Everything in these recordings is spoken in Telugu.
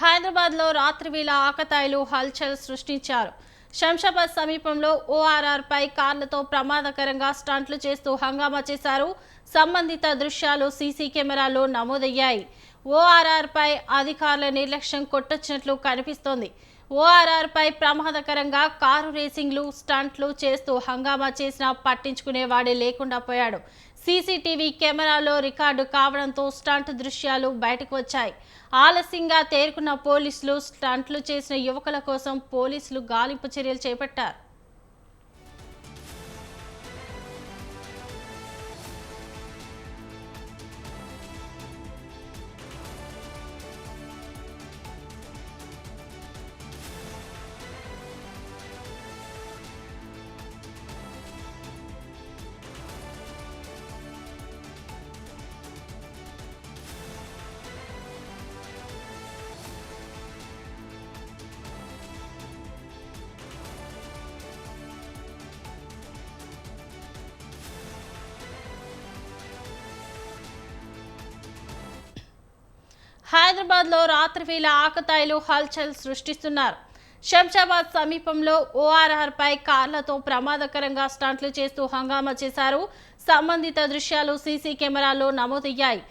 హైదరాబాద్ లో రాత్రి వేళ ఆకతాయిలు హల్చల్ సృష్టించారు. శంషాబాద్ సమీపంలో ఓఆర్ఆర్ పై కార్లతో ప్రమాదకరంగా స్టంట్లు చేస్తూ హంగామా చేశారు. సంబంధిత దృశ్యాలు సీసీ కెమెరాలో నమోదయ్యాయి. ఓఆర్ఆర్ పై అధికారుల నిర్లక్ష్యం కొట్టొచ్చినట్లు కనిపిస్తోంది. ఓఆర్ఆర్ పై ప్రమాదకరంగా కారు రేసింగ్లు స్టంట్లు చేస్తూ హంగామా చేసినా పట్టించుకునేవాడే లేకుండా పోయాడు. సీసీటీవీ కెమెరాలో రికార్డు కావడంతో స్టంట్ దృశ్యాలు బయటకు వచ్చాయి. ఆలస్యంగా తేరుకున్న పోలీసులు స్టంట్లు చేసిన యువకుల కోసం పోలీసులు గాలింపు చర్యలు చేపట్టారు. హైదరాబాద్ లో రాత్రి వేళ ఆకతాయిలు హల్చల్ సృష్టిస్తున్నారు. శంషాబాద్ సమీపంలో ఓఆర్ఆర్ పై కార్లతో ప్రమాదకరంగా స్టంట్లు చేస్తూ హంగామా చేశారు. సంబంధిత దృశ్యాలు సీసీ కెమెరాలో నమోదయ్యాయి.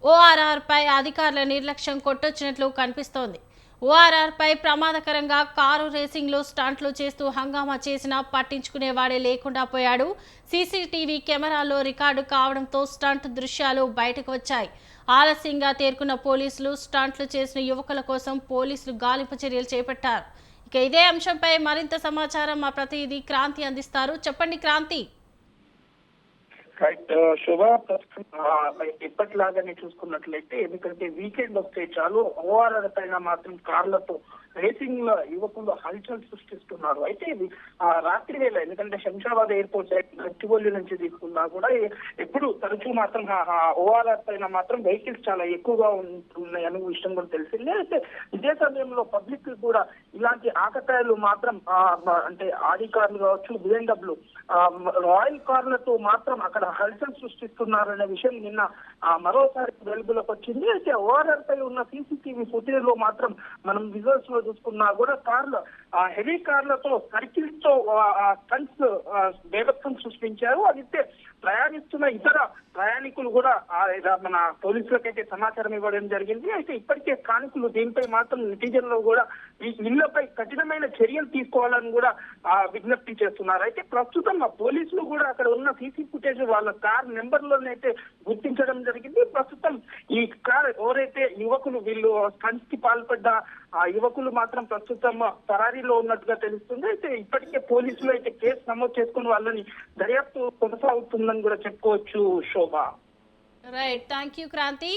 ఓఆర్ఆర్ పై అధికారుల నిర్లక్ష్యం కొట్టొచ్చినట్లు కనిపిస్తోంది. ఓఆర్ఆర్ పై ప్రమాదకరంగా కారు రేసింగ్లు స్టంట్లు చేస్తూ హంగామా చేసినా పట్టించుకునేవాడే లేకుండా పోయాడు. సీసీటీవీ కెమెరాలో రికార్డు కావడంతో స్టంట్ దృశ్యాలు బయటకు వచ్చాయి. ఆలస్యంగా తేరుకున్న పోలీసులు స్టంట్లు చేసిన యువకుల కోసం పోలీసులు గాలింపు చర్యలు చేపట్టారు. ఇక ఇదే అంశంపై మరింత సమాచారం మా ప్రతినిధి క్రాంతి అందిస్తారు. చెప్పండి క్రాంతి. రైట్ శుభ, ఎప్పటిలాగానే చూసుకున్నట్లయితే ఎందుకంటే వీకెండ్ వస్తే చాలు ఓఆర్ఆర్ పైన మాత్రం కార్లతో రేసింగ్ లో యువకులు హల్చల్ సృష్టిస్తున్నారు. అయితే ఇది రాత్రి వేళ ఎందుకంటే శంషాబాద్ ఎయిర్పోర్ట్ సైడ్ గచ్చిబౌలి నుంచి తీసుకున్నా కూడా ఎప్పుడు తరచూ మాత్రం ఓఆర్ఆర్ పైన మాత్రం వెహికల్స్ చాలా ఎక్కువగా ఉన్నాయని విషయం కూడా తెలిసిందే. అయితే ఇదే సమయంలో పబ్లిక్ కూడా ఇలాంటి ఆకతాయిలు మాత్రం అంటే ఆడి కార్లు కావచ్చు, బిఎండబ్ల్యూ రాయల్ కార్లతో మాత్రం అక్కడ హల్చల్ సృష్టిస్తున్నారనే విషయం నిన్న మరోసారి వెలుగులోకి వచ్చింది. అయితే ఓఆర్ఆర్ పై ఉన్న సీసీటీవీ ఫుటేజ్ లో మాత్రం మనం విజువల్స్ లో చూసుకున్నా కూడా కార్లు హెవీ కార్లతో సర్కిల్స్ తో స్టంట్స్ బేభత్సం సృష్టించారు. అయితే ప్రయాణిస్తున్న ఇతర ప్రయాణికులు కూడా మన పోలీసులకైతే సమాచారం ఇవ్వడం జరిగింది. అయితే ఇప్పటికే స్థానికులు దీనిపై మాత్రం నెటిజన్లు కూడా వీళ్ళపై కఠినమైన చర్యలు తీసుకోవాలని కూడా విజ్ఞప్తి చేస్తున్నారు. అయితే ప్రస్తుతం పోలీసులు కూడా అక్కడ ఉన్న సీసీ ఫుటేజ్ వాళ్ళ కార్ నెంబర్లోనైతే గుర్తించడం జరిగింది. ప్రస్తుతం ఈ కార్ ఎవరైతే యువకులు వీళ్ళు స్టంట్స్ కి పాల్పడ్డ ఆ యువకులు మాత్రం ప్రస్తుతం పరారీలో ఉన్నట్టుగా తెలుస్తుంది. అయితే ఇప్పటికే పోలీసులు అయితే కేసు నమోదు చేసుకుని వాళ్ళని దర్యాప్తు కొనసాగుతుందని కూడా చెప్పుకోవచ్చు Shobha. Right, thank you Kranti.